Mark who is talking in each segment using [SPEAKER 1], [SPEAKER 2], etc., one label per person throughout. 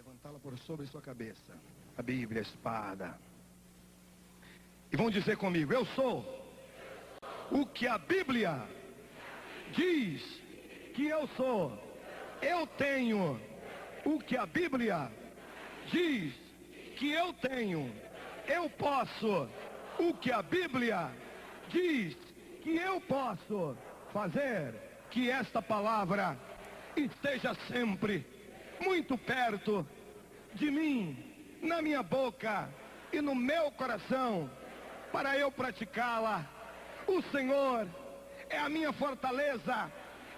[SPEAKER 1] levantá-la por sobre sua cabeça, a Bíblia, a espada, e vão dizer comigo: eu sou o que a Bíblia diz que eu sou. Eu tenho o que a Bíblia diz que eu tenho. Eu posso o que a Bíblia diz que eu posso fazer. Que esta palavra esteja sempre muito perto de mim, na minha boca e no meu coração, para eu praticá-la. O Senhor é a minha fortaleza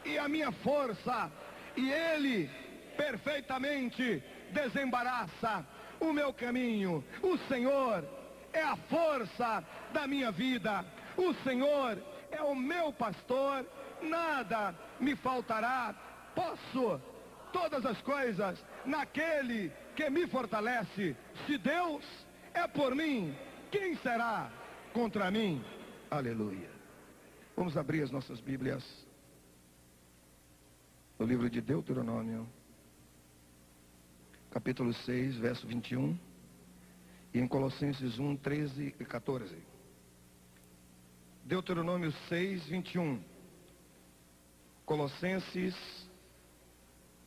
[SPEAKER 1] e a minha força, e Ele perfeitamente desembaraça o meu caminho. O Senhor é a força da minha vida. O Senhor é o meu pastor, nada me faltará. Posso todas as coisas naquele que me fortalece. Se Deus é por mim, quem será contra mim? Aleluia. Vamos abrir as nossas Bíblias no livro de Deuteronômio, capítulo 6, verso 21, e em Colossenses 1, 13 e 14. Deuteronômio 6, 21. Colossenses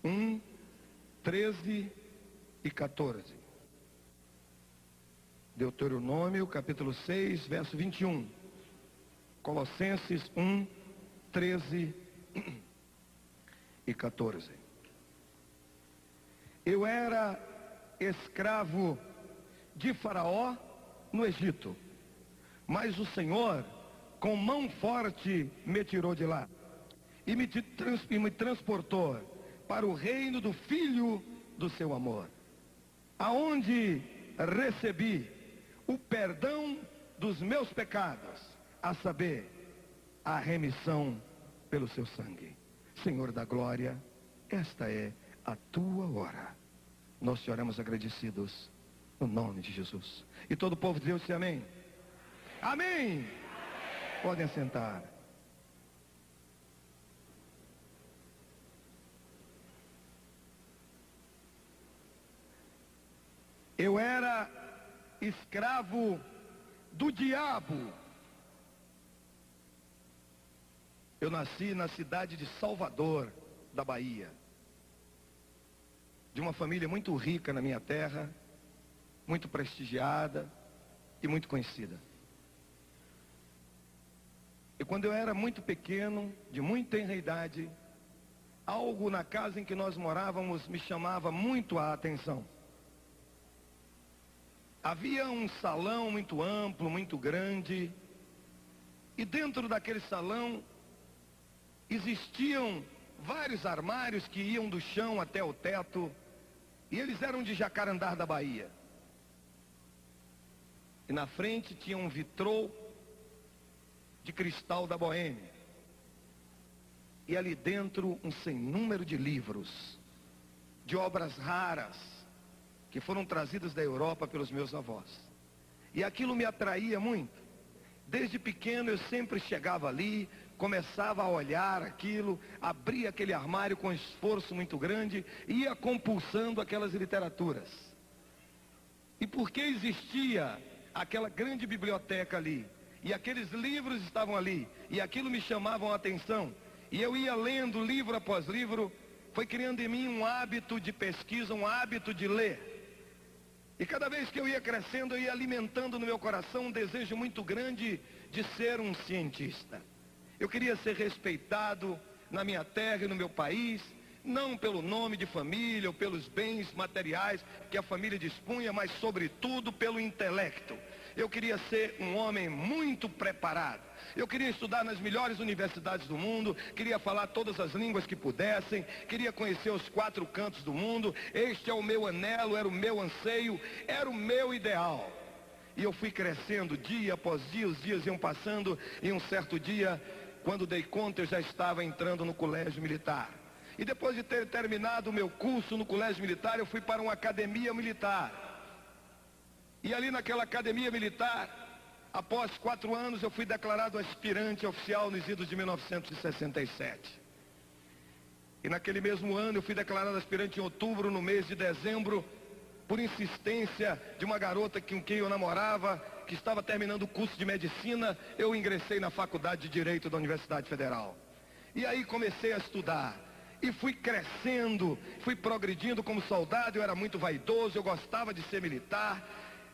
[SPEAKER 1] 1, 13 e 14. Deuteronômio, capítulo 6, verso 21. Colossenses 1, 13 e 14. Eu era escravo de Faraó no Egito, mas o Senhor com mão forte me tirou de lá e me transportou para o reino do Filho do seu amor, aonde recebi o perdão dos meus pecados, a saber, a remissão pelo seu sangue. Senhor da glória, esta é a tua hora. Nós te oramos agradecidos no nome de Jesus. E todo o povo de Deus disse amém. Amém. Podem assentar. Eu era escravo do diabo. Eu nasci na cidade de Salvador, da Bahia, de uma família muito rica na minha terra, muito prestigiada e muito conhecida. E quando eu era muito pequeno, de muito tenra idade, algo na casa em que nós morávamos me chamava muito a atenção. Havia um salão muito amplo, muito grande, e dentro daquele salão existiam vários armários que iam do chão até o teto, e eles eram de Jacarandá da Bahia. E na frente tinha um vitrô de cristal da Boêmia. E ali dentro um sem número de livros, de obras raras, que foram trazidas da Europa pelos meus avós. E aquilo me atraía muito. Desde pequeno eu sempre chegava ali, começava a olhar aquilo, abria aquele armário com esforço muito grande e ia compulsando aquelas literaturas. E porque existia aquela grande biblioteca ali, e aqueles livros estavam ali, e aquilo me chamava a atenção, e eu ia lendo livro após livro, foi criando em mim um hábito de pesquisa, um hábito de ler. E cada vez que eu ia crescendo, eu ia alimentando no meu coração um desejo muito grande de ser um cientista. Eu queria ser respeitado na minha terra e no meu país, não pelo nome de família ou pelos bens materiais que a família dispunha, mas sobretudo pelo intelecto. Eu queria ser um homem muito preparado. Eu queria estudar nas melhores universidades do mundo, queria falar todas as línguas que pudessem, queria conhecer os 4 cantos do mundo. Este é o meu anelo, era o meu anseio, era o meu ideal. E eu fui crescendo dia após dia, os dias iam passando, e um certo dia, quando dei conta, eu já estava entrando no colégio militar. E depois de ter terminado o meu curso no colégio militar, eu fui para uma academia militar. E ali naquela academia militar, após 4 anos, eu fui declarado aspirante oficial nos idos de 1967. E naquele mesmo ano eu fui declarado aspirante em outubro, no mês de dezembro, por insistência de uma garota com quem eu namorava, que estava terminando o curso de medicina, eu ingressei na faculdade de Direito da Universidade Federal. E aí comecei a estudar. E fui crescendo, fui progredindo como soldado, eu era muito vaidoso, eu gostava de ser militar.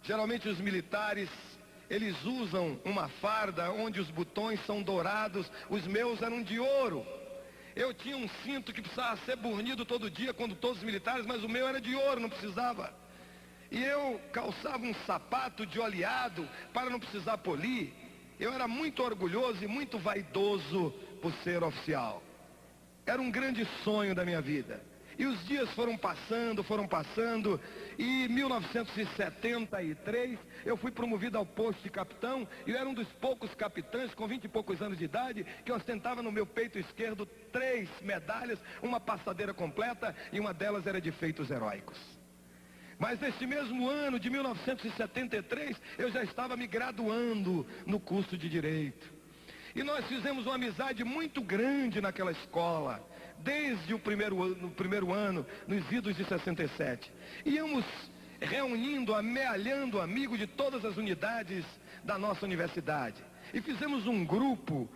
[SPEAKER 1] Geralmente os militares, eles usam uma farda onde os botões são dourados, os meus eram de ouro. Eu tinha um cinto que precisava ser burnido todo dia, quando todos os militares, mas o meu era de ouro, não precisava. E eu calçava um sapato de oleado para não precisar polir. Eu era muito orgulhoso e muito vaidoso por ser oficial. Era um grande sonho da minha vida. E os dias foram passando, e em 1973 eu fui promovido ao posto de capitão, e eu era um dos poucos capitães com 20 e poucos anos de idade, que ostentava no meu peito esquerdo 3 medalhas, uma passadeira completa, e uma delas era de feitos heróicos. Mas nesse mesmo ano de 1973, eu já estava me graduando no curso de Direito. E nós fizemos uma amizade muito grande naquela escola, desde o primeiro ano, nos idos de 67. Íamos reunindo, amealhando amigos de todas as unidades da nossa universidade. E fizemos um grupo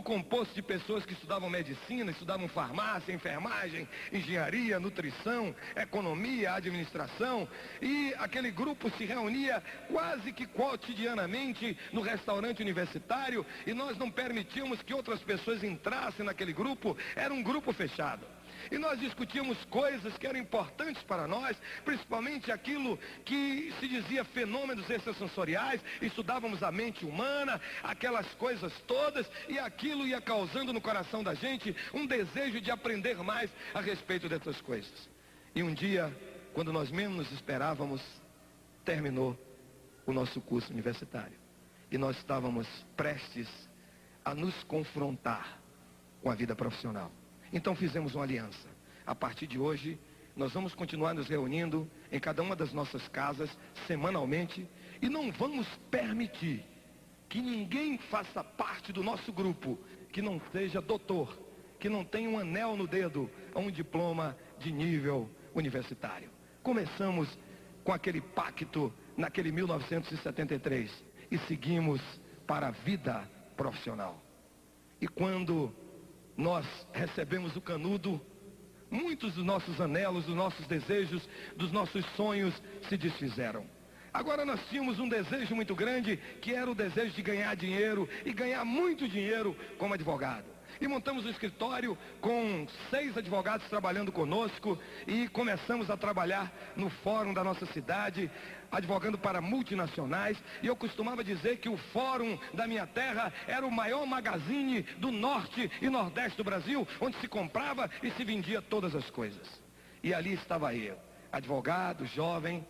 [SPEAKER 1] composto de pessoas que estudavam medicina, estudavam farmácia, enfermagem, engenharia, nutrição, economia, administração. E aquele grupo se reunia quase que cotidianamente no restaurante universitário, e nós não permitíamos que outras pessoas entrassem naquele grupo, era um grupo fechado. E nós discutíamos coisas que eram importantes para nós, principalmente aquilo que se dizia fenômenos extrasensoriais, estudávamos a mente humana, aquelas coisas todas, e aquilo ia causando no coração da gente um desejo de aprender mais a respeito dessas coisas. E um dia, quando nós menos esperávamos, terminou o nosso curso universitário. E nós estávamos prestes a nos confrontar com a vida profissional. Então fizemos uma aliança. A partir de hoje, nós vamos continuar nos reunindo em cada uma das nossas casas, semanalmente, e não vamos permitir que ninguém faça parte do nosso grupo que não seja doutor, que não tenha um anel no dedo ou um diploma de nível universitário. Começamos com aquele pacto naquele 1973 e seguimos para a vida profissional. E quando nós recebemos o canudo, muitos dos nossos anelos, dos nossos desejos, dos nossos sonhos se desfizeram. Agora nós tínhamos um desejo muito grande, que era o desejo de ganhar dinheiro, e ganhar muito dinheiro como advogado. E montamos um escritório com 6 advogados trabalhando conosco, e começamos a trabalhar no fórum da nossa cidade, advogando para multinacionais. E eu costumava dizer que o fórum da minha terra era o maior magazine do norte e nordeste do Brasil, onde se comprava e se vendia todas as coisas. E ali estava eu, advogado, jovem,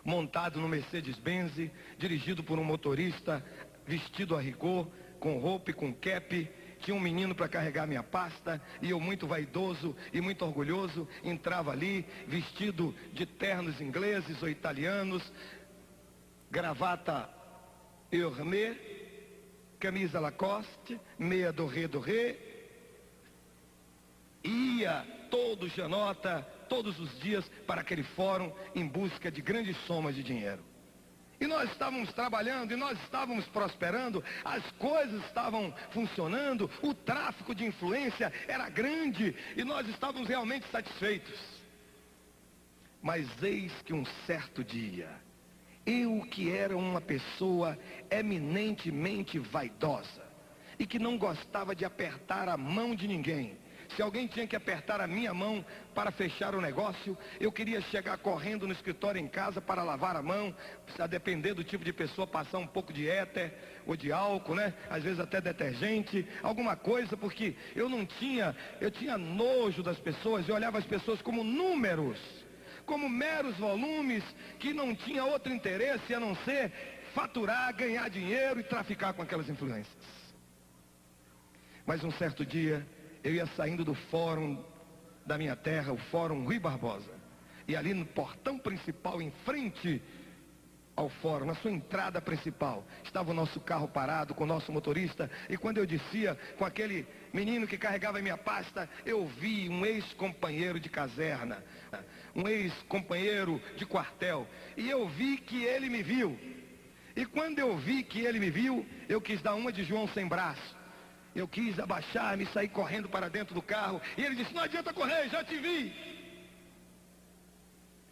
[SPEAKER 1] montado no Mercedes-Benz, dirigido por um motorista vestido a rigor, com roupa e com cap. Tinha um menino para carregar minha pasta, e eu, muito vaidoso e muito orgulhoso, entrava ali vestido de ternos ingleses ou italianos, gravata Hermès, camisa Lacoste, meia Doré, ia todo janota, todos os dias, para aquele fórum em busca de grandes somas de dinheiro. E nós estávamos trabalhando, e nós estávamos prosperando, as coisas estavam funcionando, o tráfico de influência era grande, e nós estávamos realmente satisfeitos. Mas eis que um certo dia, eu, que era uma pessoa eminentemente vaidosa, e que não gostava de apertar a mão de ninguém, se alguém tinha que apertar a minha mão para fechar o negócio, eu queria chegar correndo no escritório em casa para lavar a mão, a depender do tipo de pessoa, passar um pouco de éter ou de álcool, né? Às vezes até detergente, alguma coisa, porque eu tinha nojo das pessoas, eu olhava as pessoas como números, como meros volumes, que não tinha outro interesse a não ser faturar, ganhar dinheiro e traficar com aquelas influências. Mas um certo dia, eu ia saindo do fórum da minha terra, o Fórum Rui Barbosa. E ali no portão principal, em frente ao fórum, na sua entrada principal, estava o nosso carro parado com o nosso motorista, e quando eu descia com aquele menino que carregava a minha pasta, eu vi um ex-companheiro de caserna, um ex-companheiro de quartel, e eu vi que ele me viu. E quando eu vi que ele me viu, eu quis dar uma de João sem braço. Eu quis abaixar-me e sair correndo para dentro do carro, e ele disse: não adianta correr, já te vi.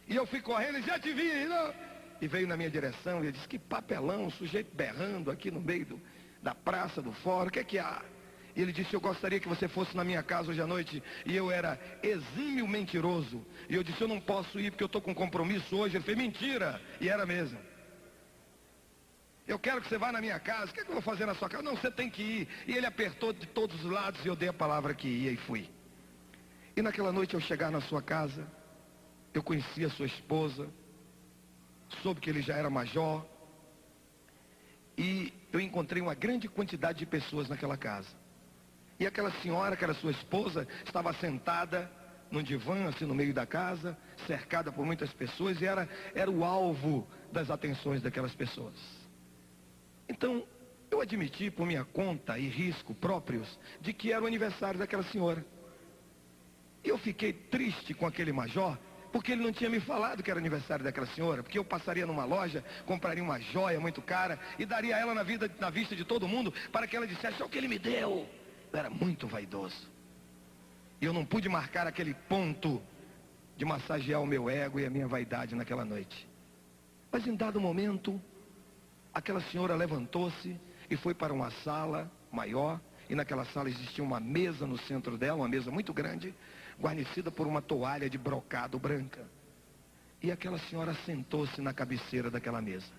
[SPEAKER 1] E eu fui correndo e já te vi, não? E veio na minha direção e ele disse: que papelão, um sujeito berrando aqui no meio da praça, do fórum, o que é que há? E ele disse: eu gostaria que você fosse na minha casa hoje à noite. E eu era exímio mentiroso. E eu disse: eu não posso ir porque eu estou com compromisso hoje. Ele fez: mentira. E era mesmo. Eu quero que você vá na minha casa. O que é que eu vou fazer na sua casa? Não, você tem que ir. E ele apertou de todos os lados e eu dei a palavra que ia e fui. E naquela noite, ao chegar na sua casa, eu conheci a sua esposa, soube que ele já era major, e eu encontrei uma grande quantidade de pessoas naquela casa. E aquela senhora, que era sua esposa, estava sentada num divã, assim, no meio da casa, cercada por muitas pessoas, e era o alvo das atenções daquelas pessoas. Então, eu admiti por minha conta e risco próprios de que era o aniversário daquela senhora. E eu fiquei triste com aquele major, porque ele não tinha me falado que era aniversário daquela senhora, porque eu passaria numa loja, compraria uma joia muito cara e daria a ela na vista de todo mundo, para que ela dissesse: olha o que ele me deu. Eu era muito vaidoso. E eu não pude marcar aquele ponto de massagear o meu ego e a minha vaidade naquela noite. Mas em dado momento, aquela senhora levantou-se e foi para uma sala maior, e naquela sala existia uma mesa no centro dela, uma mesa muito grande, guarnecida por uma toalha de brocado branca. E aquela senhora sentou-se na cabeceira daquela mesa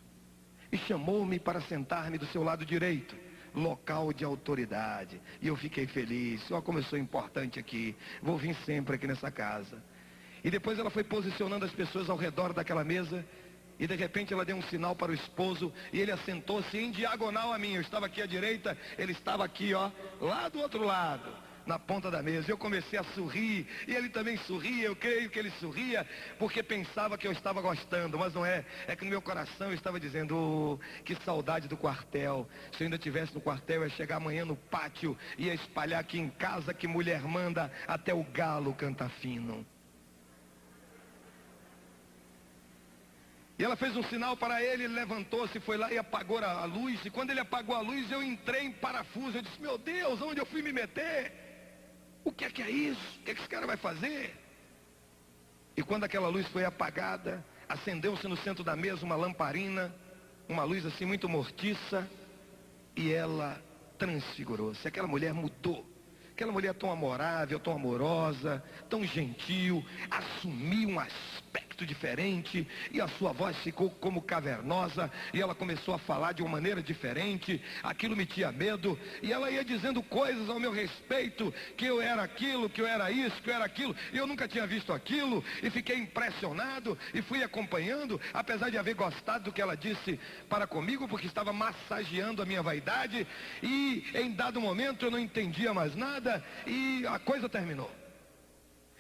[SPEAKER 1] e chamou-me para sentar-me do seu lado direito, local de autoridade. E eu fiquei feliz: ó, como eu sou importante aqui, vou vir sempre aqui nessa casa. E depois ela foi posicionando as pessoas ao redor daquela mesa, e de repente ela deu um sinal para o esposo, e ele assentou-se em diagonal a mim. Eu estava aqui à direita, ele estava aqui, ó, lá do outro lado, na ponta da mesa. Eu comecei a sorrir, e ele também sorria. Eu creio que ele sorria porque pensava que eu estava gostando, mas não é. É que no meu coração eu estava dizendo: oh, que saudade do quartel. Se eu ainda estivesse no quartel, eu ia chegar amanhã no pátio, ia espalhar aqui em casa que mulher manda, até o galo canta fino. E ela fez um sinal para ele, ele levantou-se, foi lá e apagou a luz. E quando ele apagou a luz, eu entrei em parafuso. Eu disse: meu Deus, onde eu fui me meter? O que é isso? O que esse cara vai fazer? E quando aquela luz foi apagada, acendeu-se no centro da mesa uma lamparina, uma luz assim muito mortiça, e ela transfigurou-se. Aquela mulher mudou. Aquela mulher tão amorável, tão amorosa, tão gentil, assumiu um aspecto diferente, e a sua voz ficou como cavernosa, e ela começou a falar de uma maneira diferente. Aquilo me tinha medo, e ela ia dizendo coisas ao meu respeito, que eu era aquilo, que eu era isso, que eu era aquilo, e eu nunca tinha visto aquilo, e fiquei impressionado, e fui acompanhando, apesar de haver gostado do que ela disse para comigo, porque estava massageando a minha vaidade, e em dado momento eu não entendia mais nada, e a coisa terminou.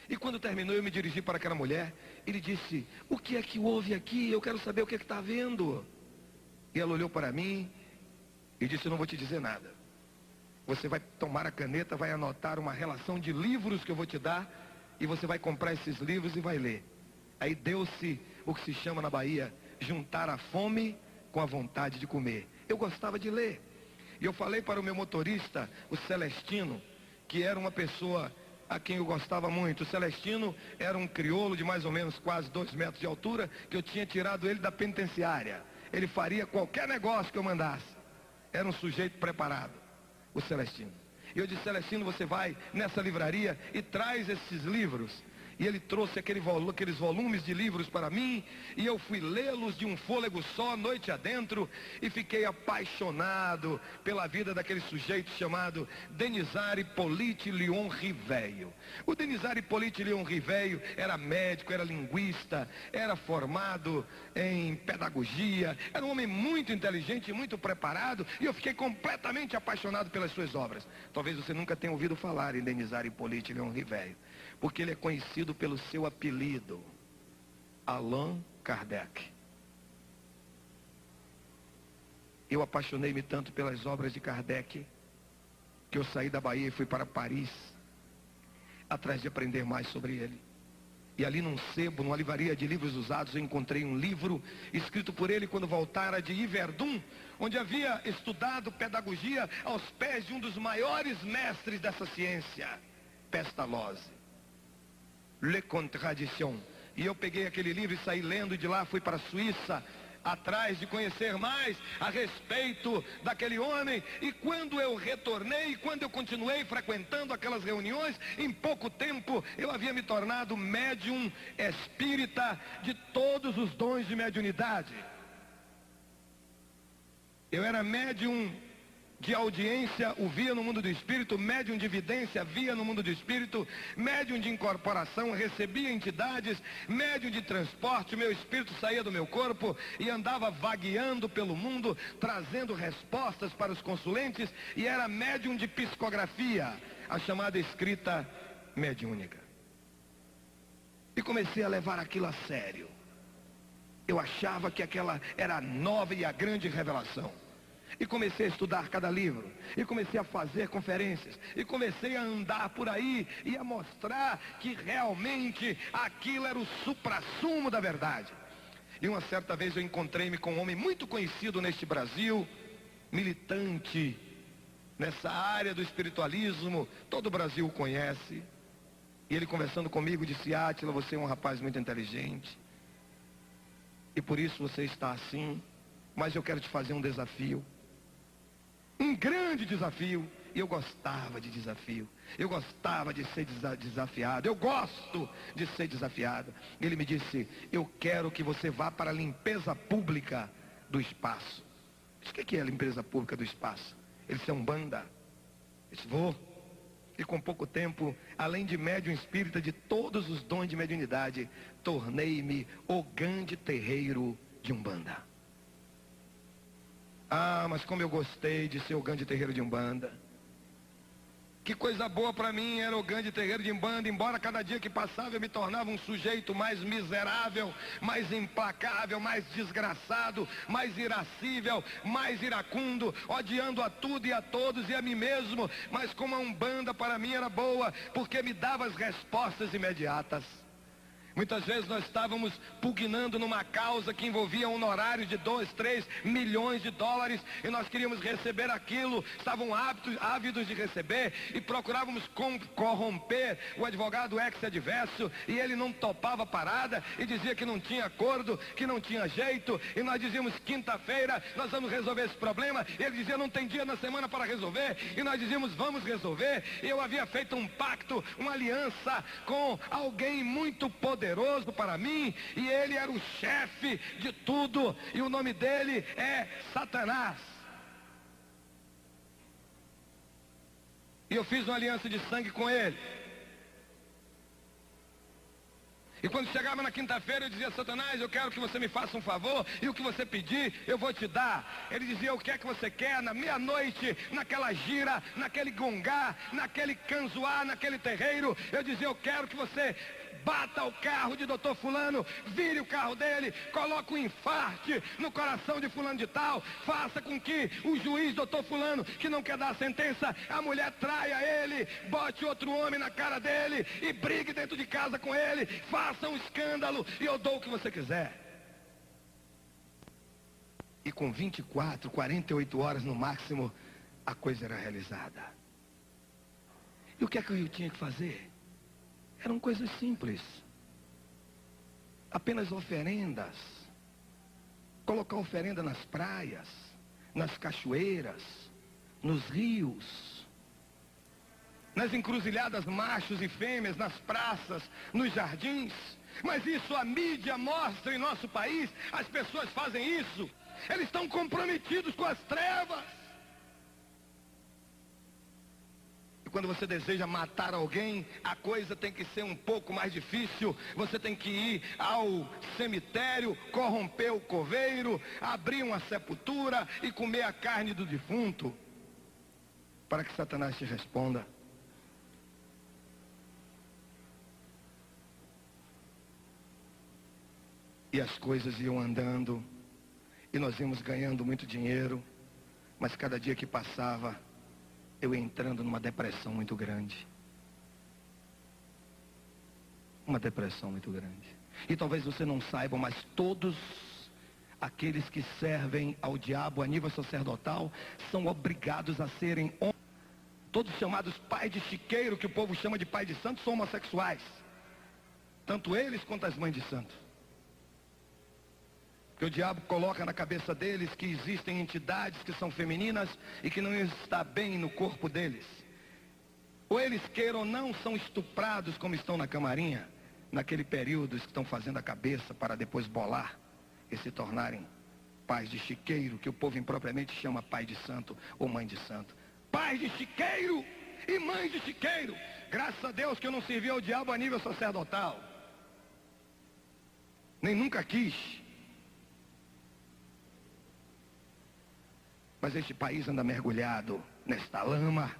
[SPEAKER 1] E quando terminou, eu me dirigi para aquela mulher. Ele disse: o que é que houve aqui? Eu quero saber o que é que está havendo. E ela olhou para mim e disse: eu não vou te dizer nada. Você vai tomar a caneta, vai anotar uma relação de livros que eu vou te dar, e você vai comprar esses livros e vai ler. Aí deu-se o que se chama na Bahia juntar a fome com a vontade de comer. Eu gostava de ler. E eu falei para o meu motorista, o Celestino, que era uma pessoa a quem eu gostava muito. O Celestino era um crioulo de mais ou menos quase 2 metros de altura, que eu tinha tirado ele da penitenciária. Ele faria qualquer negócio que eu mandasse. Era um sujeito preparado, o Celestino. E eu disse: Celestino, você vai nessa livraria e traz esses livros. E ele trouxe aqueles volumes de livros para mim, e eu fui lê-los de um fôlego só, noite adentro, e fiquei apaixonado pela vida daquele sujeito chamado Denizar Hippolyte Léon Riveio. O Denizar Hippolyte Léon Riveio era médico, era linguista, era formado em pedagogia, era um homem muito inteligente e muito preparado, e eu fiquei completamente apaixonado pelas suas obras. Talvez você nunca tenha ouvido falar em Denizar Hippolyte Léon Riveio, porque ele é conhecido pelo seu apelido, Allan Kardec. Eu apaixonei-me tanto pelas obras de Kardec, que eu saí da Bahia e fui para Paris, atrás de aprender mais sobre ele. E ali num sebo, numa livraria de livros usados, eu encontrei um livro escrito por ele quando voltara de Yverdun, onde havia estudado pedagogia aos pés de um dos maiores mestres dessa ciência, Pestalozzi, Les Contradictions. E eu peguei aquele livro e saí lendo, e de lá fui para a Suíça, atrás de conhecer mais a respeito daquele homem. E quando eu retornei, quando eu continuei frequentando aquelas reuniões, em pouco tempo eu havia me tornado médium espírita de todos os dons de mediunidade. Eu era médium de audiência, o via no mundo do espírito, médium de vidência, via no mundo do espírito, médium de incorporação, recebia entidades, médium de transporte, meu espírito saía do meu corpo e andava vagueando pelo mundo, trazendo respostas para os consulentes, e era médium de psicografia, a chamada escrita mediúnica. E comecei a levar aquilo a sério. Eu achava que aquela era a nova e a grande revelação. E comecei a estudar cada livro, e comecei a fazer conferências, e comecei a andar por aí e a mostrar que realmente aquilo era o suprassumo da verdade. E uma certa vez eu encontrei-me com um homem muito conhecido neste Brasil, militante nessa área do espiritualismo, todo o Brasil o conhece. E ele, conversando comigo, disse: Átila, você é um rapaz muito inteligente, e por isso você está assim, mas eu quero te fazer um desafio. Um grande desafio. E eu gostava de desafio. Eu gostava de ser desafiado. Eu gosto de ser desafiado. Ele me disse: eu quero que você vá para a limpeza pública do espaço. Eu disse: o que é a limpeza pública do espaço? Ele disse: é Umbanda. Eu disse: vou. E com pouco tempo, além de médium espírita de todos os dons de mediunidade, tornei-me o grande terreiro de Umbanda. Ah, mas como eu gostei de ser o grande terreiro de Umbanda. Que coisa boa para mim era o grande terreiro de Umbanda, embora cada dia que passava eu me tornava um sujeito mais miserável, mais implacável, mais desgraçado, mais irascível, mais iracundo, odiando a tudo e a todos e a mim mesmo. Mas como a Umbanda para mim era boa, porque me dava as respostas imediatas. Muitas vezes nós estávamos pugnando numa causa que envolvia um honorário de 2, 3 milhões de dólares, e nós queríamos receber aquilo, estavam ávidos de receber, e procurávamos corromper o advogado ex-adverso, e ele não topava a parada, e dizia que não tinha acordo, que não tinha jeito, e nós dizíamos: quinta-feira nós vamos resolver esse problema, e ele dizia: não tem dia na semana para resolver, e nós dizíamos: vamos resolver. E eu havia feito um pacto, uma aliança com alguém muito poderoso para mim, e ele era o chefe de tudo, e o nome dele é Satanás. E eu fiz uma aliança de sangue com ele. E quando chegava na quinta-feira eu dizia: Satanás, eu quero que você me faça um favor, e o que você pedir eu vou te dar. Ele dizia: o que é que você quer? Na meia-noite, naquela gira, naquele gongá, naquele canzoá, naquele terreiro, eu dizia: eu quero que você bata o carro de doutor fulano, vire o carro dele, coloque um infarte no coração de fulano de tal, faça com que o juiz doutor fulano, que não quer dar a sentença, a mulher traia ele, bote outro homem na cara dele e brigue dentro de casa com ele, faça um escândalo e eu dou o que você quiser. E com 24, 48 horas no máximo, a coisa era realizada. E o que é que eu tinha que fazer? Eram coisas simples. Apenas oferendas. Colocar oferenda nas praias, nas cachoeiras, nos rios, nas encruzilhadas machos e fêmeas, nas praças, nos jardins. Mas isso a mídia mostra em nosso país. As pessoas fazem isso. Eles estão comprometidos com as trevas. Quando você deseja matar alguém, a coisa tem que ser um pouco mais difícil. Você tem que ir ao cemitério, corromper o coveiro, abrir uma sepultura e comer a carne do defunto, para que Satanás te responda. E as coisas iam andando, e nós íamos ganhando muito dinheiro. Mas cada dia que passava, eu ia entrando numa depressão muito grande. Uma depressão muito grande. E talvez você não saiba, mas todos aqueles que servem ao diabo a nível sacerdotal são obrigados a serem homens. Todos chamados pais de chiqueiro, que o povo chama de pai de santo, são homossexuais. Tanto eles quanto as mães de santo. Porque o diabo coloca na cabeça deles que existem entidades que são femininas e que não está bem no corpo deles. Ou eles queiram ou não, são estuprados como estão na camarinha, naquele período que estão fazendo a cabeça para depois bolar e se tornarem pais de chiqueiro, que o povo impropriamente chama pai de santo ou mãe de santo. Pais de chiqueiro e mães de chiqueiro. Graças a Deus que eu não servi ao diabo a nível sacerdotal. Nem nunca quis. Mas este país anda mergulhado nesta lama,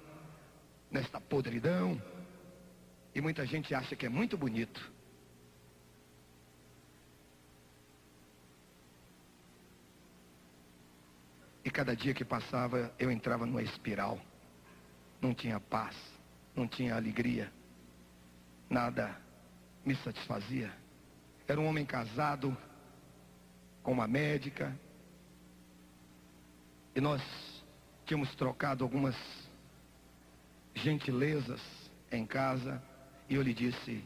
[SPEAKER 1] nesta podridão. E muita gente acha que é muito bonito. E cada dia que passava, eu entrava numa espiral. Não tinha paz, não tinha alegria. Nada me satisfazia. Era um homem casado com uma médica. E nós tínhamos trocado algumas gentilezas em casa. E eu lhe disse,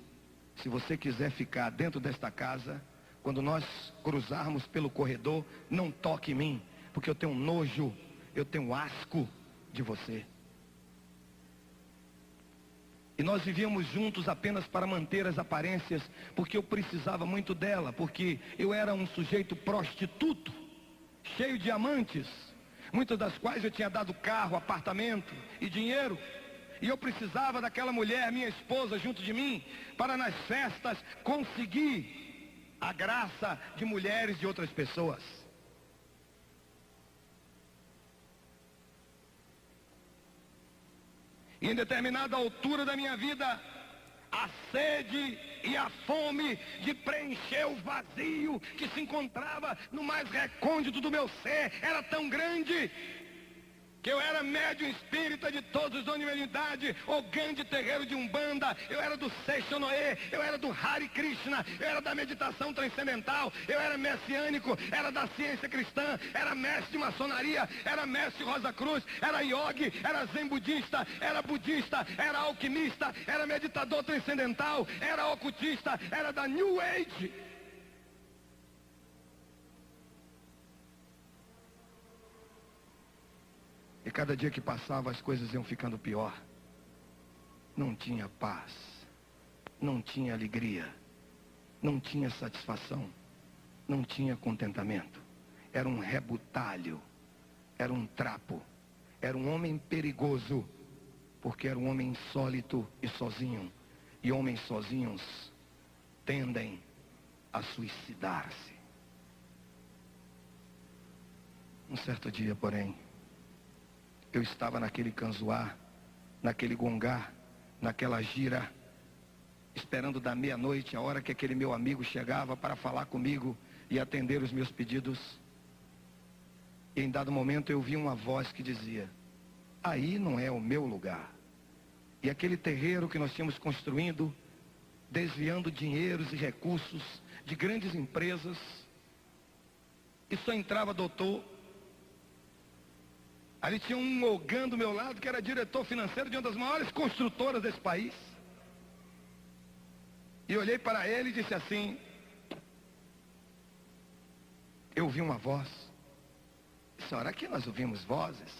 [SPEAKER 1] se você quiser ficar dentro desta casa, quando nós cruzarmos pelo corredor, não toque em mim. Porque eu tenho nojo, eu tenho asco de você. E nós vivíamos juntos apenas para manter as aparências, porque eu precisava muito dela, porque eu era um sujeito prostituto, cheio de amantes, muitas das quais eu tinha dado carro, apartamento e dinheiro. E eu precisava daquela mulher, minha esposa, junto de mim, para nas festas conseguir a graça de mulheres de outras pessoas. E em determinada altura da minha vida, a sede e a fome de preencher o vazio que se encontrava no mais recôndito do meu ser era tão grande, que eu era médium espírita de todos os dons de mediunidade, ogã de terreiro de Umbanda, eu era do Seixonoê, eu era do Hare Krishna, eu era da meditação transcendental, eu era messiânico, era da ciência cristã, era mestre de maçonaria, era mestre Rosa Cruz, era yogi, era zen budista, era alquimista, era meditador transcendental, era ocultista, era da New Age. E cada dia que passava as coisas iam ficando pior. Não tinha paz, não tinha alegria, não tinha satisfação, não tinha contentamento. Era um rebutalho, era um trapo, era um homem perigoso, porque era um homem insólito e sozinho. E homens sozinhos tendem a suicidar-se. Um certo dia, porém, eu estava naquele canzoar, naquele gongar, naquela gira, esperando da meia-noite, a hora que aquele meu amigo chegava para falar comigo e atender os meus pedidos. E em dado momento eu vi uma voz que dizia, aí não é o meu lugar. E aquele terreiro que nós tínhamos construindo, desviando dinheiros e recursos de grandes empresas, e só entrava doutor. Ali tinha um ogã do meu lado que era diretor financeiro de uma das maiores construtoras desse país. E olhei para ele e disse assim, eu ouvi uma voz. Será que nós ouvimos vozes?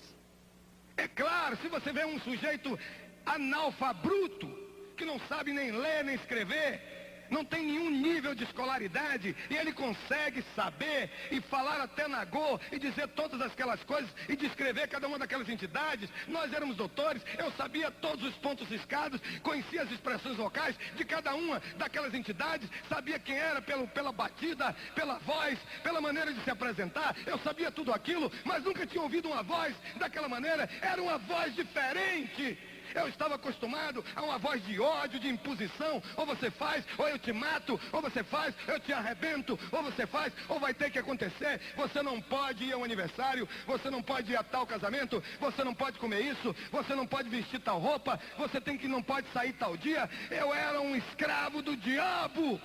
[SPEAKER 1] É claro, se você vê um sujeito analfabruto, que não sabe nem ler nem escrever, não tem nenhum nível de escolaridade, e ele consegue saber e falar até nagô e dizer todas aquelas coisas e descrever cada uma daquelas entidades. Nós éramos doutores, eu sabia todos os pontos riscados, conhecia as expressões vocais de cada uma daquelas entidades, sabia quem era pela batida, pela voz, pela maneira de se apresentar. Eu sabia tudo aquilo, mas nunca tinha ouvido uma voz daquela maneira. Era uma voz diferente. Eu estava acostumado a uma voz de ódio, de imposição. Ou você faz, ou eu te mato. Ou você faz, eu te arrebento. Ou você faz, ou vai ter que acontecer. Você não pode ir ao aniversário. Você não pode ir a tal casamento. Você não pode comer isso. Você não pode vestir tal roupa. Você não pode sair tal dia. Eu era um escravo do diabo.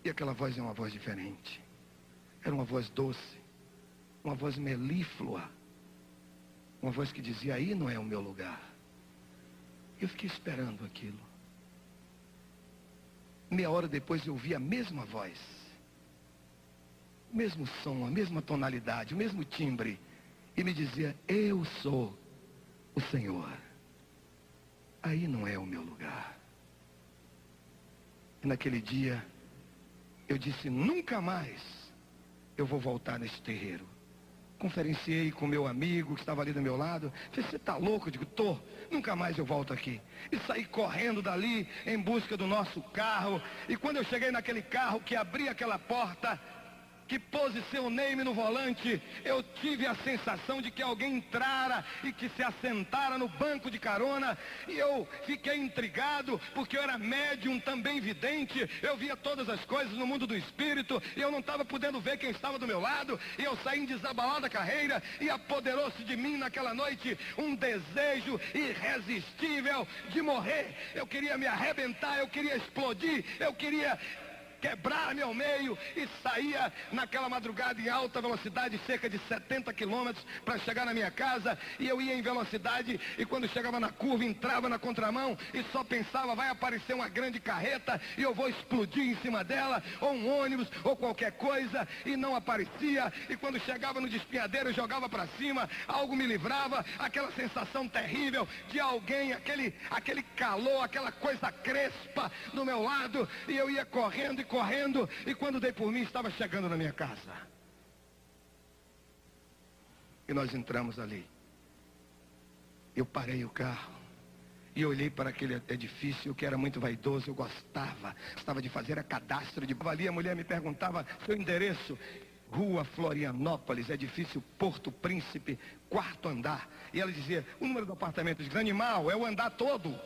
[SPEAKER 1] E aquela voz é uma voz diferente. Era uma voz doce, uma voz melíflua, uma voz que dizia, aí não é o meu lugar. Eu fiquei esperando aquilo. Meia hora depois eu ouvi a mesma voz, o mesmo som, a mesma tonalidade, o mesmo timbre, e me dizia, eu sou o Senhor. Aí não é o meu lugar. E naquele dia, eu disse, nunca mais eu vou voltar nesse terreiro. Conferenciei com meu amigo que estava ali do meu lado. Falei, você está louco? Eu digo, tô. Nunca mais eu volto aqui. E saí correndo dali em busca do nosso carro. E quando eu cheguei naquele carro que abri aquela porta, que posicionei-me no volante, eu tive a sensação de que alguém entrara e que se assentara no banco de carona, e eu fiquei intrigado, porque eu era médium, também vidente, eu via todas as coisas no mundo do espírito, e eu não estava podendo ver quem estava do meu lado, e eu saí em desabalada carreira, e apoderou-se de mim naquela noite um desejo irresistível de morrer. Eu queria me arrebentar, eu queria explodir, eu queria quebrar-me ao meio, e saía naquela madrugada em alta velocidade, cerca de 70 quilômetros, para chegar na minha casa, e eu ia em velocidade, e quando chegava na curva, entrava na contramão, e só pensava, vai aparecer uma grande carreta, e eu vou explodir em cima dela, ou um ônibus, ou qualquer coisa, e não aparecia, e quando chegava no despenhadeiro, eu jogava para cima, algo me livrava, aquela sensação terrível de alguém, aquele calor, aquela coisa crespa do meu lado, e eu ia correndo, e quando dei por mim, estava chegando na minha casa. E nós entramos ali. Eu parei o carro e olhei para aquele edifício que era muito vaidoso, eu gostava de fazer a cadastro de ali. A mulher me perguntava seu endereço. Rua Florianópolis, edifício Porto Príncipe, 4º andar. E ela dizia, o número do apartamento de animal é o andar todo.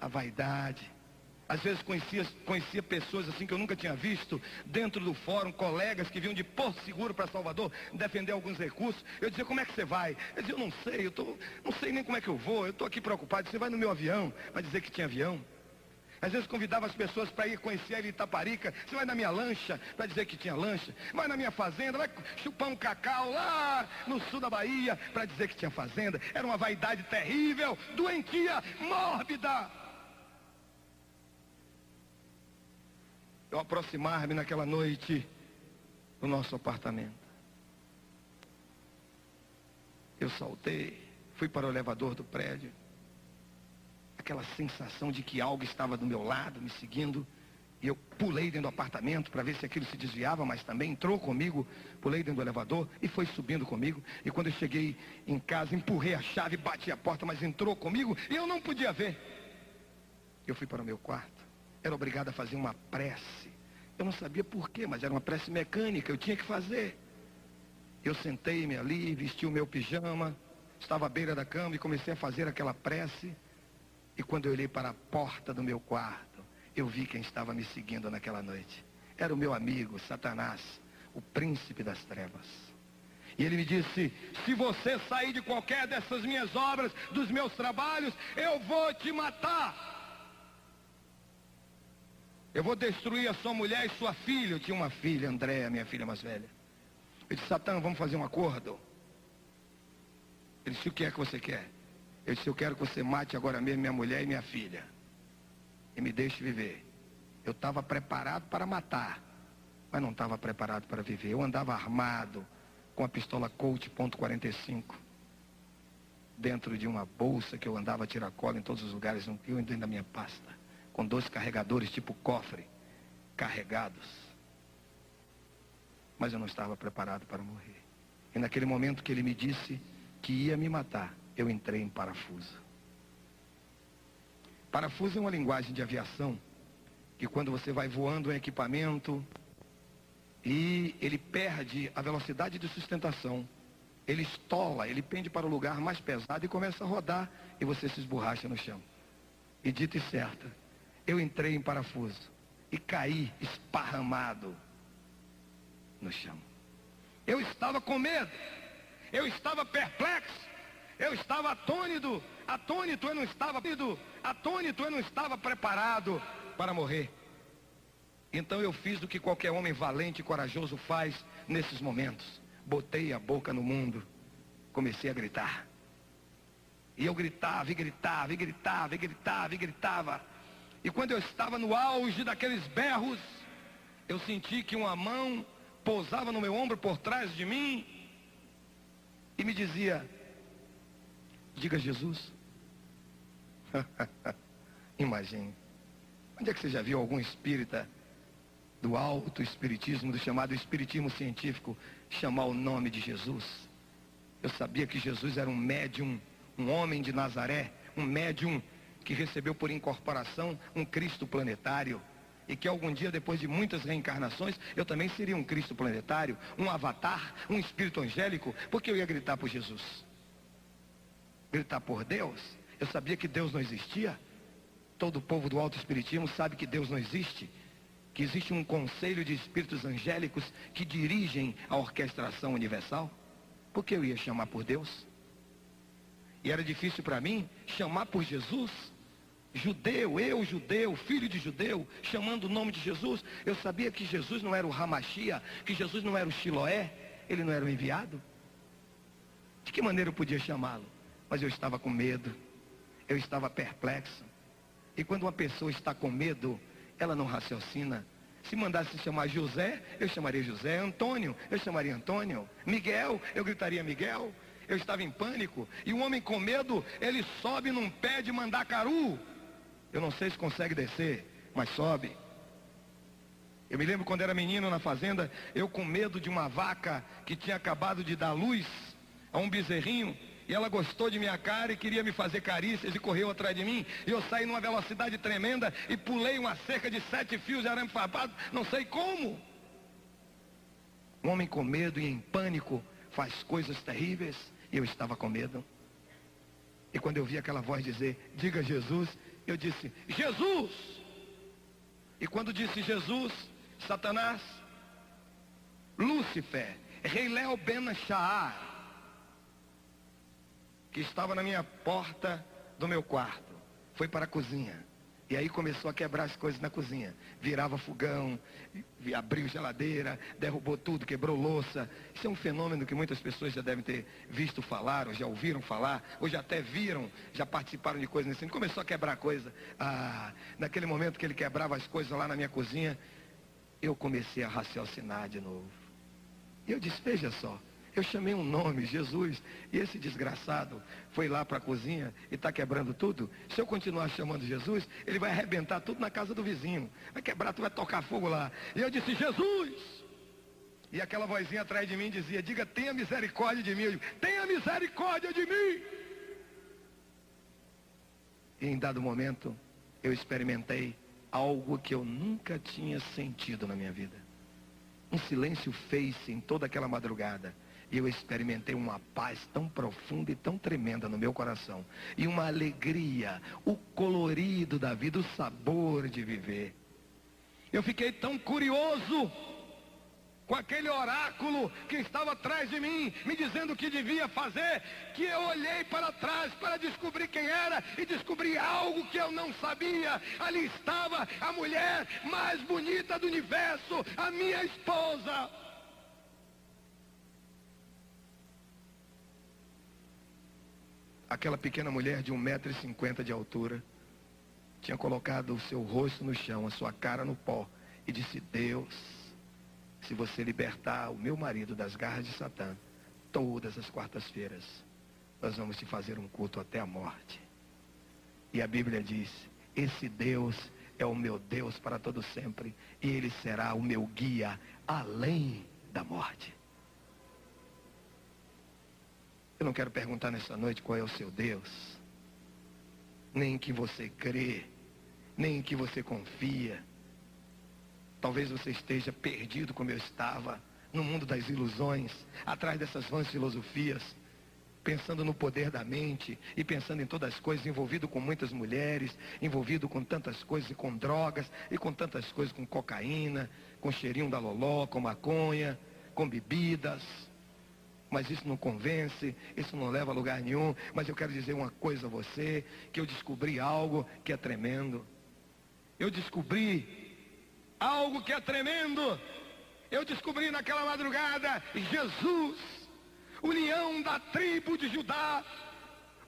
[SPEAKER 1] A vaidade. Às vezes conhecia pessoas assim que eu nunca tinha visto dentro do fórum, colegas que vinham de Porto Seguro para Salvador defender alguns recursos. Eu dizia, como é que você vai? Eu dizia, eu não sei, não sei nem como é que eu vou, eu estou aqui preocupado. Você vai no meu avião, vai dizer que tinha avião. Às vezes convidava as pessoas para ir conhecer ele em Itaparica. Você vai na minha lancha, para dizer que tinha lancha. Vai na minha fazenda, vai chupar um cacau lá no sul da Bahia, para dizer que tinha fazenda. Era uma vaidade terrível, doentia, mórbida. Eu aproximar-me naquela noite do nosso apartamento. Eu saltei, fui para o elevador do prédio. Aquela sensação de que algo estava do meu lado, me seguindo. E eu pulei dentro do apartamento para ver se aquilo se desviava, mas também entrou comigo. Pulei dentro do elevador e foi subindo comigo. E quando eu cheguei em casa, empurrei a chave, bati a porta, mas entrou comigo e eu não podia ver. Eu fui para o meu quarto. Era obrigado a fazer uma prece. Eu não sabia por quê, mas era uma prece mecânica, eu tinha que fazer. Eu sentei-me ali, vesti o meu pijama, estava à beira da cama e comecei a fazer aquela prece. E quando eu olhei para a porta do meu quarto, eu vi quem estava me seguindo naquela noite. Era o meu amigo, Satanás, o príncipe das trevas. E ele me disse, se você sair de qualquer dessas minhas obras, dos meus trabalhos, eu vou te matar. Eu vou destruir a sua mulher e sua filha. Eu tinha uma filha, Andréa, minha filha mais velha. Eu disse, Satã, vamos fazer um acordo. Ele disse, o que é que você quer? Eu disse, eu quero que você mate agora mesmo minha mulher e minha filha. E me deixe viver. Eu estava preparado para matar, mas não estava preparado para viver. Eu andava armado com a pistola Colt .45 dentro de uma bolsa que eu andava a tiracolo em todos os lugares, eu dentro da minha pasta, com 2 carregadores tipo cofre, carregados. Mas eu não estava preparado para morrer. E naquele momento que ele me disse que ia me matar, eu entrei em parafuso. Parafuso é uma linguagem de aviação, que quando você vai voando em equipamento, e ele perde a velocidade de sustentação. Ele estola, ele pende para o lugar mais pesado e começa a rodar e você se esborracha no chão. E dito e certo, eu entrei em parafuso e caí esparramado no chão. Eu estava com medo, eu estava perplexo, eu estava atônito, eu não estava preparado para morrer. Então eu fiz o que qualquer homem valente e corajoso faz nesses momentos. Botei a boca no mundo, comecei a gritar. E eu gritava, e gritava, e gritava, e gritava, e gritava. E quando eu estava no auge daqueles berros, eu senti que uma mão pousava no meu ombro por trás de mim e me dizia: diga Jesus. Imagine. Onde é que você já viu algum espírita do alto espiritismo, do chamado espiritismo científico, chamar o nome de Jesus? Eu sabia que Jesus era um médium, um homem de Nazaré, um médium que recebeu por incorporação um Cristo planetário, e que algum dia, depois de muitas reencarnações, eu também seria um Cristo planetário, um avatar, um espírito angélico, porque eu ia gritar por Jesus, gritar por Deus. Eu sabia que Deus não existia. Todo o povo do alto espiritismo sabe que Deus não existe, que existe um conselho de espíritos angélicos que dirigem a orquestração universal. Por que eu ia chamar por Deus? E era difícil para mim chamar por Jesus. Judeu, filho de judeu, chamando o nome de Jesus. Eu sabia que Jesus não era o Hamashia, que Jesus não era o Siloé, ele não era o enviado. De que maneira eu podia chamá-lo? Mas eu estava com medo, eu estava perplexo. E quando uma pessoa está com medo, ela não raciocina. Se mandasse chamar José, eu chamaria José. Antônio, eu chamaria Antônio. Miguel, eu gritaria Miguel. Eu estava em pânico. E um homem com medo, ele sobe num pé de mandacaru. Eu não sei se consegue descer, mas sobe. Eu me lembro quando era menino na fazenda, eu com medo de uma vaca que tinha acabado de dar luz a um bezerrinho. E ela gostou de minha cara e queria me fazer carícias e correu atrás de mim. E eu saí numa velocidade tremenda e pulei uma cerca de 7 fios de arame farpado, não sei como. Um homem com medo e em pânico faz coisas terríveis. E eu estava com medo. E quando eu vi aquela voz dizer, diga Jesus, eu disse, Jesus! E quando disse Jesus, Satanás, Lúcifer, Reilel Ben Shaar, que estava na minha porta do meu quarto, foi para a cozinha. E aí começou a quebrar as coisas na cozinha. Virava fogão, abriu geladeira, derrubou tudo, quebrou louça. Isso é um fenômeno que muitas pessoas já devem ter visto falar, ou já ouviram falar, ou já até viram, já participaram de coisas nesse sentido. Começou a quebrar coisa. Naquele momento que ele quebrava as coisas lá na minha cozinha, eu comecei a raciocinar de novo. E eu disse, veja só, eu chamei um nome, Jesus, e esse desgraçado foi lá para a cozinha e está quebrando tudo. Se eu continuar chamando Jesus, ele vai arrebentar tudo na casa do vizinho. Vai quebrar, tu vai tocar fogo lá. E eu disse, Jesus! E aquela vozinha atrás de mim dizia, diga, tenha misericórdia de mim. Eu digo, tenha misericórdia de mim! E em dado momento, eu experimentei algo que eu nunca tinha sentido na minha vida. Um silêncio fez-se em toda aquela madrugada. E eu experimentei uma paz tão profunda e tão tremenda no meu coração. E uma alegria, o colorido da vida, o sabor de viver. Eu fiquei tão curioso com aquele oráculo que estava atrás de mim, me dizendo o que devia fazer, que eu olhei para trás para descobrir quem era e descobri algo que eu não sabia. Ali estava a mulher mais bonita do universo, a minha esposa. Aquela pequena mulher de 1,50 m de altura, tinha colocado o seu rosto no chão, a sua cara no pó, e disse, Deus, se você libertar o meu marido das garras de Satã, todas as quartas-feiras, nós vamos te fazer um culto até a morte. E a Bíblia diz, esse Deus é o meu Deus para todo sempre, e ele será o meu guia além da morte. Eu não quero perguntar nessa noite qual é o seu Deus, nem em que você crê, nem em que você confia. Talvez você esteja perdido como eu estava, no mundo das ilusões, atrás dessas vãs filosofias, pensando no poder da mente e pensando em todas as coisas, envolvido com muitas mulheres, envolvido com tantas coisas, e com drogas, e com tantas coisas, com cocaína, com cheirinho da loló, com maconha, com bebidas. Mas isso não convence, isso não leva a lugar nenhum. Mas eu quero dizer uma coisa a você, que eu descobri algo que é tremendo. Eu descobri algo que é tremendo. Eu descobri naquela madrugada Jesus, o leão da tribo de Judá,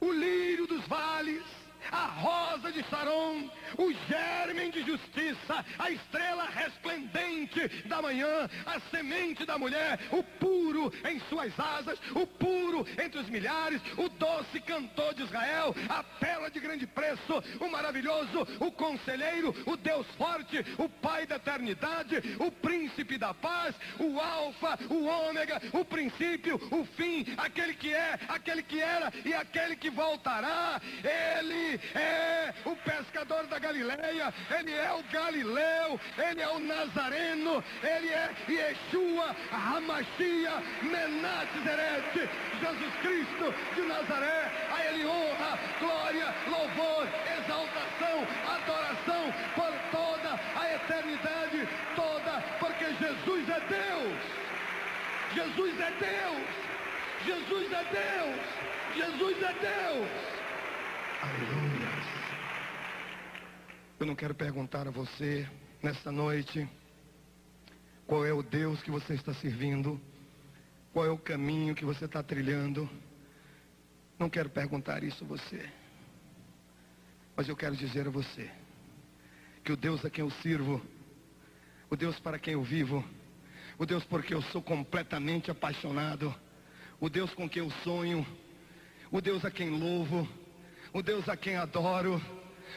[SPEAKER 1] o lírio dos vales, a rosa de Saron, o germe de justiça, a estrela resplendente da manhã, a semente da mulher, o puro em suas asas, o puro entre os milhares, o doce cantor de Israel, a pérola de grande preço, o maravilhoso, o conselheiro, o Deus forte, o Pai da eternidade, o príncipe da paz, o alfa, o ômega, o princípio, o fim, aquele que é, aquele que era e aquele que voltará. Ele é o pescador da Galileia, ele é o Galileu, ele é o Nazareno, ele é Yeshua, Hamashia, Menat Zeret, Jesus Cristo de Nazaré. A ele honra, glória, louvor, exaltação, adoração por toda a eternidade toda, porque Jesus é Deus, Jesus é Deus, Jesus é Deus, Jesus é Deus. Aleluia. Eu não quero perguntar a você nesta noite qual é o Deus que você está servindo, qual é o caminho que você está trilhando. Não quero perguntar isso a você, mas eu quero dizer a você que o Deus a quem eu sirvo, o Deus para quem eu vivo, o Deus por quem eu sou completamente apaixonado, o Deus com quem eu sonho, o Deus a quem louvo, o Deus a quem adoro,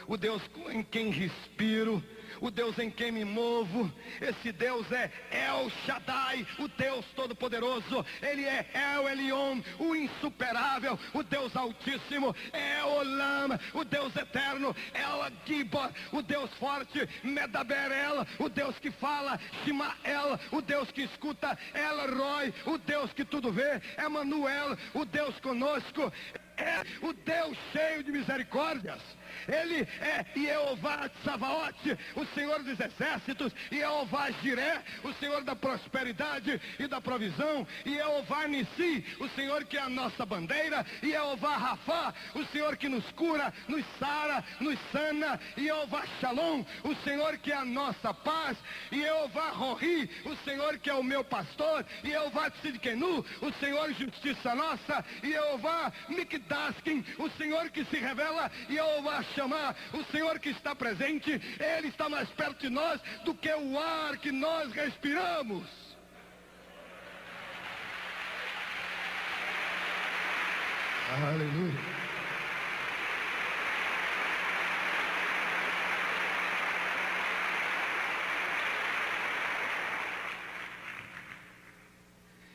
[SPEAKER 1] o Deus em quem respiro, o Deus em quem me movo, esse Deus é El Shaddai, o Deus Todo-Poderoso, ele é El Elyon, o insuperável, o Deus Altíssimo, El Olam, o Deus Eterno, El Gibor, o Deus forte, Medaber-El, o Deus que fala, Shimael, o Deus que escuta, El Roi, o Deus que tudo vê, Emanuel, o Deus conosco, é o Deus cheio de misericórdias. Ele é Jeová Tsavaote, o Senhor dos exércitos, Jeová Jiré, o Senhor da prosperidade e da provisão, Jeová Nissi, o Senhor que é a nossa bandeira, Jeová Rafá, o Senhor que nos cura, nos sara, nos sana, Jeová Shalom, o Senhor que é a nossa paz, Jeová Rohi, o Senhor que é o meu pastor, Jeová Tzidkenu, o Senhor justiça nossa, Jeová Mikdaskin, o Senhor que se revela, Jeová Chamar, o Senhor que está presente, ele está mais perto de nós do que o ar que nós respiramos. Aleluia.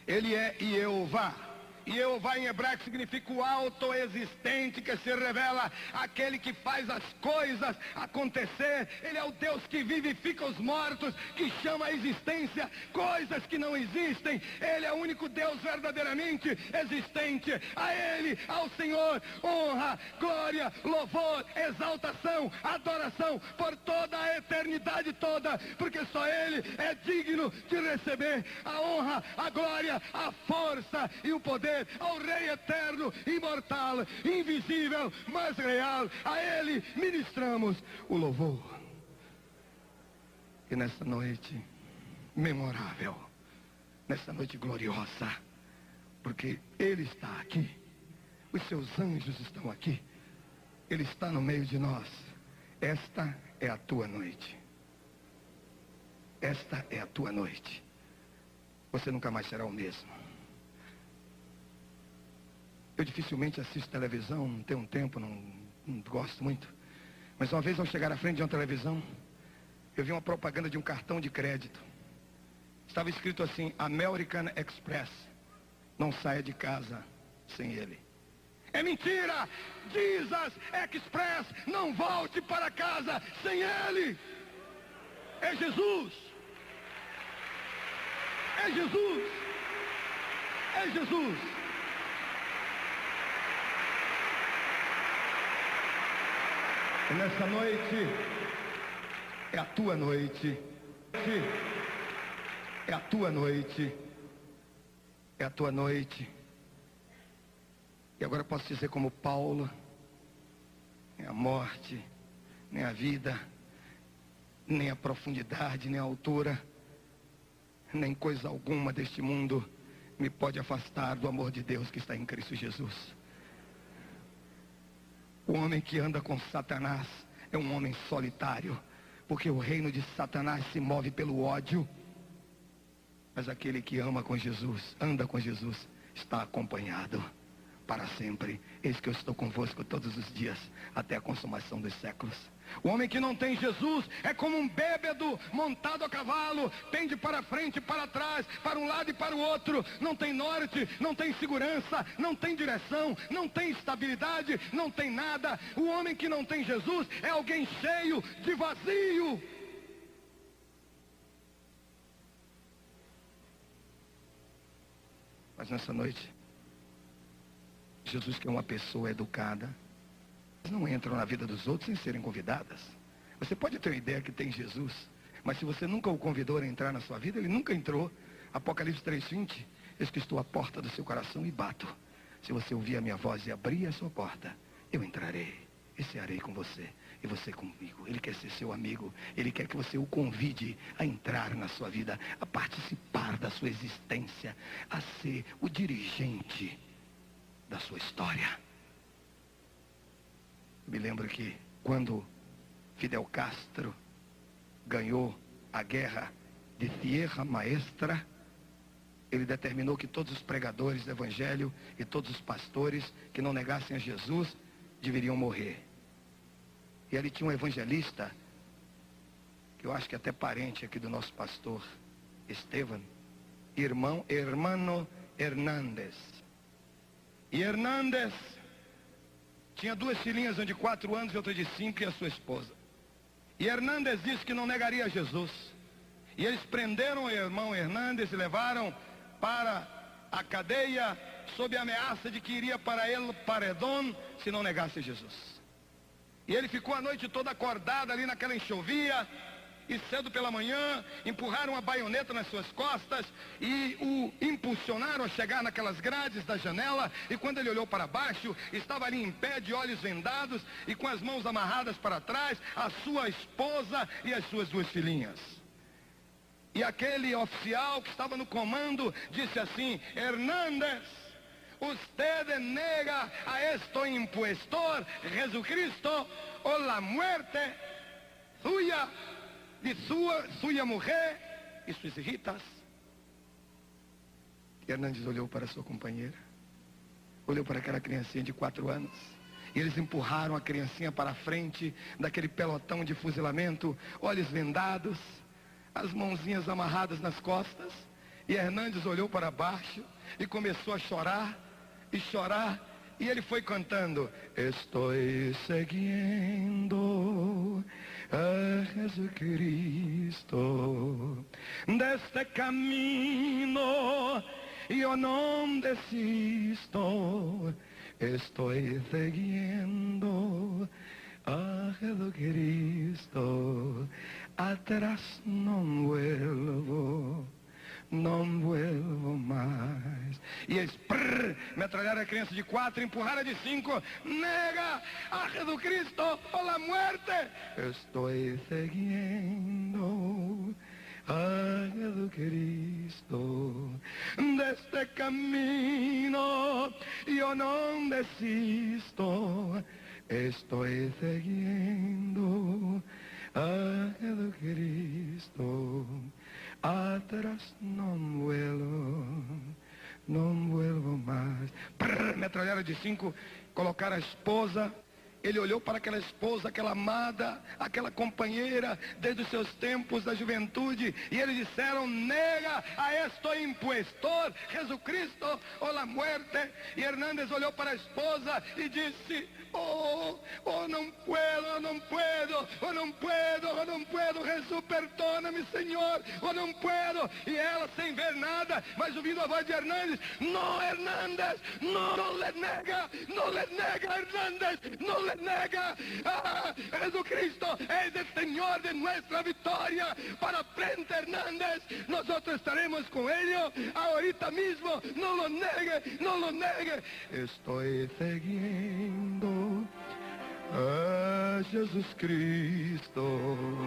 [SPEAKER 1] Ele é Jeová. Jeová em hebraico significa o autoexistente, que se revela aquele que faz as coisas acontecer. Ele é o Deus que vivifica os mortos, que chama à existência coisas que não existem. Ele é o único Deus verdadeiramente existente. A ele, ao Senhor, honra, glória, louvor, exaltação, adoração por toda a eternidade toda, porque só ele é digno de receber a honra, a glória, a força e o poder, ao Rei eterno, imortal, invisível, mas real. A ele ministramos o louvor. E nessa noite memorável, nessa noite gloriosa, porque ele está aqui, os seus anjos estão aqui, ele está no meio de nós. Esta é a tua noite. Esta é a tua noite. Você nunca mais será o mesmo. Eu dificilmente assisto televisão, não tenho um tempo, não gosto muito. Mas uma vez ao chegar à frente de uma televisão, eu vi uma propaganda de um cartão de crédito. Estava escrito assim: American Express, não saia de casa sem ele. É mentira! Jesus Express, não volte para casa sem ele. É Jesus, É Jesus. É Jesus. E nessa noite, é a tua noite. É a tua noite. É a tua noite. E agora eu posso dizer como Paulo, nem a morte, nem a vida, nem a profundidade, nem a altura, nem coisa alguma deste mundo me pode afastar do amor de Deus que está em Cristo Jesus. O homem que anda com Satanás é um homem solitário, porque o reino de Satanás se move pelo ódio. Mas aquele que ama com Jesus, anda com Jesus, está acompanhado para sempre. Eis que eu estou convosco todos os dias, até a consumação dos séculos. O homem que não tem Jesus é como um bêbado montado a cavalo, pende para frente e para trás, para um lado e para o outro, não tem norte, não tem segurança, não tem direção, não tem estabilidade, não tem nada. O homem que não tem Jesus é alguém cheio de vazio. Mas nessa noite, Jesus, que é uma pessoa educada, não entram na vida dos outros sem serem convidadas. Você pode ter uma ideia que tem Jesus, mas se você nunca o convidou a entrar na sua vida, ele nunca entrou. Apocalipse 3:20, eis que estou à porta do seu coração e bato. Se você ouvir a minha voz e abrir a sua porta, eu entrarei e cearei com você, e você comigo. Ele quer ser seu amigo, ele quer que você o convide a entrar na sua vida, a participar da sua existência, a ser o dirigente da sua história. Me lembro que quando Fidel Castro ganhou a guerra de Sierra Maestra, ele determinou que todos os pregadores do evangelho e todos os pastores que não negassem a Jesus deveriam morrer. E ali tinha um evangelista, que eu acho que é até parente aqui do nosso pastor Estevam, Hermano Hernández. E Hernández tinha duas filhinhas, uma de 4 anos e outra de 5, e a sua esposa. E Hernández disse que não negaria Jesus. E eles prenderam o irmão Hernández e levaram para a cadeia sob a ameaça de que iria para ele paredão se não negasse Jesus. E ele ficou a noite toda acordado ali naquela enxovia. E cedo pela manhã, empurraram a baioneta nas suas costas e o impulsionaram a chegar naquelas grades da janela. E quando ele olhou para baixo, estava ali em pé, de olhos vendados e com as mãos amarradas para trás, a sua esposa e as suas 2 filhinhas. E aquele oficial que estava no comando disse assim: Hernández, usted nega a este impostor Jesucristo o la muerte suya, de sua mulher e suas hijitas. E Hernández olhou para sua companheira, olhou para aquela criancinha de 4 anos, e eles empurraram a criancinha para a frente daquele pelotão de fuzilamento, olhos vendados, as mãozinhas amarradas nas costas. E Hernández olhou para baixo e começou a chorar e chorar. E ele foi cantando: estou seguindo a Jesucristo, deste caminho eu não desisto, estou seguindo a Jesucristo, atrás não vuelvo. Não vuelvo mais. E eles metralharam a criança de 4, empurraram a de 5. Nega a Jesucristo ou la muerte. Estou seguindo a Jesucristo, deste caminho eu não desisto, estou seguindo a Jesucristo, atrás não vuelvo mais. Metralharam de 5, colocaram a esposa. Ele olhou para aquela esposa, aquela amada, aquela companheira, desde os seus tempos da juventude, e eles disseram: nega a este impostor, Jesucristo ou la muerte. E Hernández olhou para a esposa e disse: oh, oh não puedo, Jesús, perdóname, Senhor, oh não puedo. E ela, sem ver nada, mas ouvindo a voz de Hernández: no, Hernández, no le nega, Hernández, no le nega. Jesucristo es el Señor de nuestra victoria. Para frente, Hernández, nosotros estaremos con ellos ahorita mismo. No lo negue. Estoy seguindo a Jesus Cristo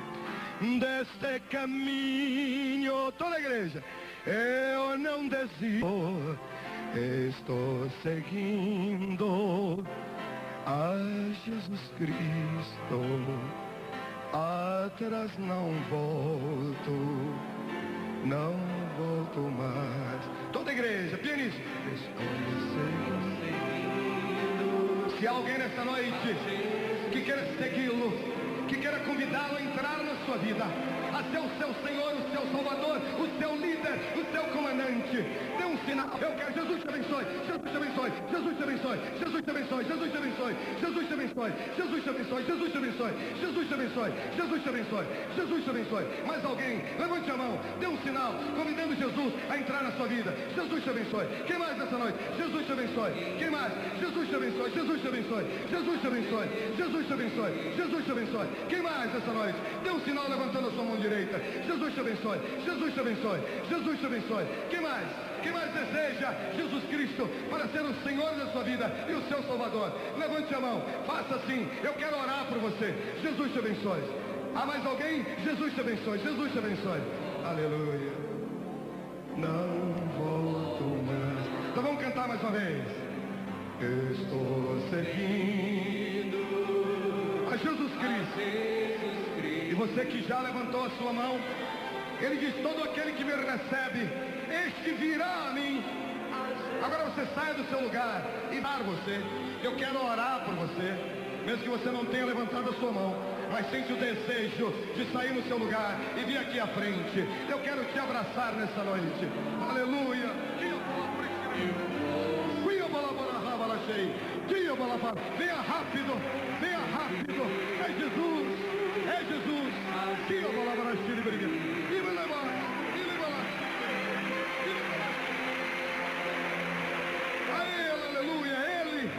[SPEAKER 1] deste caminho. Toda a igreja. Eu não desisto, estou seguindo a Jesus Cristo, atrás não volto mais. Toda a igreja, pianista. Estou seguindo. Se há alguém nessa noite que queira segui-lo, que queira convidá-lo a entrar na sua vida, a ser o seu Senhor, o seu Salvador, o seu líder, o seu comandante, dê um sinal. Eu quero. Jesus te abençoe, Jesus te abençoe, Jesus te abençoe, Jesus te abençoe, Jesus te abençoe, Jesus te abençoe, Jesus te abençoe, Jesus te abençoe, Jesus te abençoe, Jesus te abençoe, Jesus te abençoe. Mais alguém? Levante a mão, dê um sinal, convidando Jesus a entrar na sua vida. Jesus te abençoe. Quem mais nessa noite? Jesus te abençoe. Quem mais? Jesus te abençoe, Jesus te abençoe, Jesus te abençoe, Jesus te abençoe, Jesus te abençoe. Quem mais nessa noite? Dê um sinal levantando a sua mão direita. Jesus te abençoe, Jesus te abençoe, Jesus te abençoe. Quem mais? Quem mais deseja Jesus Cristo para ser o Senhor da sua vida e o seu Salvador? Levante a mão, faça assim. Eu quero orar por você. Jesus te abençoe. Há mais alguém? Jesus te abençoe, Jesus te abençoe. Aleluia. Não volto mais. Então vamos cantar mais uma vez. Estou seguindo a Jesus Cristo. E você que já levantou a sua mão, ele diz: todo aquele que me recebe, este virá a mim. Agora você saia do seu lugar e dar você. Eu quero orar por você, mesmo que você não tenha levantado a sua mão, mas sente o desejo de sair no seu lugar e vir aqui à frente. Eu quero te abraçar nessa noite. Aleluia. Venha rápido, venha rápido. É Jesus, é Jesus. Aleluia, Ele.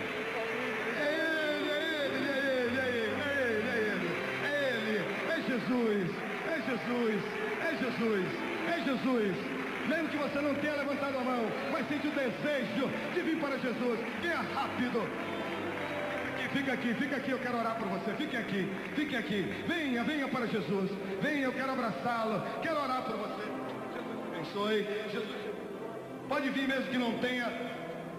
[SPEAKER 1] É Jesus, é Jesus, é Jesus, é Jesus. Mesmo que você não tenha levantado a mão, mas sente o desejo de vir para Jesus, venha rápido. Fica aqui, eu quero orar por você. Fique aqui. Venha para Jesus. Venha, eu quero abraçá-lo. Quero orar por você. Jesus te abençoe. Jesus, pode vir mesmo que não tenha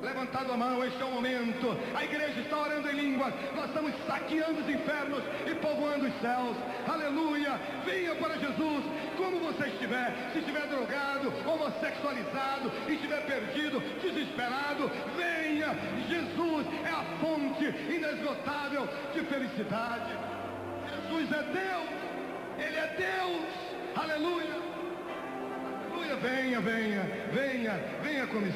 [SPEAKER 1] levantado a mão. Este é o momento. A igreja está orando em línguas. Nós estamos saqueando os infernos e povoando os céus. Aleluia. Venha para Jesus. Como você estiver, se estiver drogado, homossexualizado, estiver perdido, desesperado, venha. Jesus é a fonte inesgotável de felicidade. Jesus é Deus. Ele é Deus. Aleluia. Venha como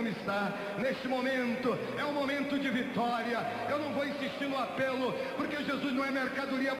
[SPEAKER 1] está, neste momento, é um momento de vitória. Eu não vou insistir no apelo, porque Jesus não é mercadoria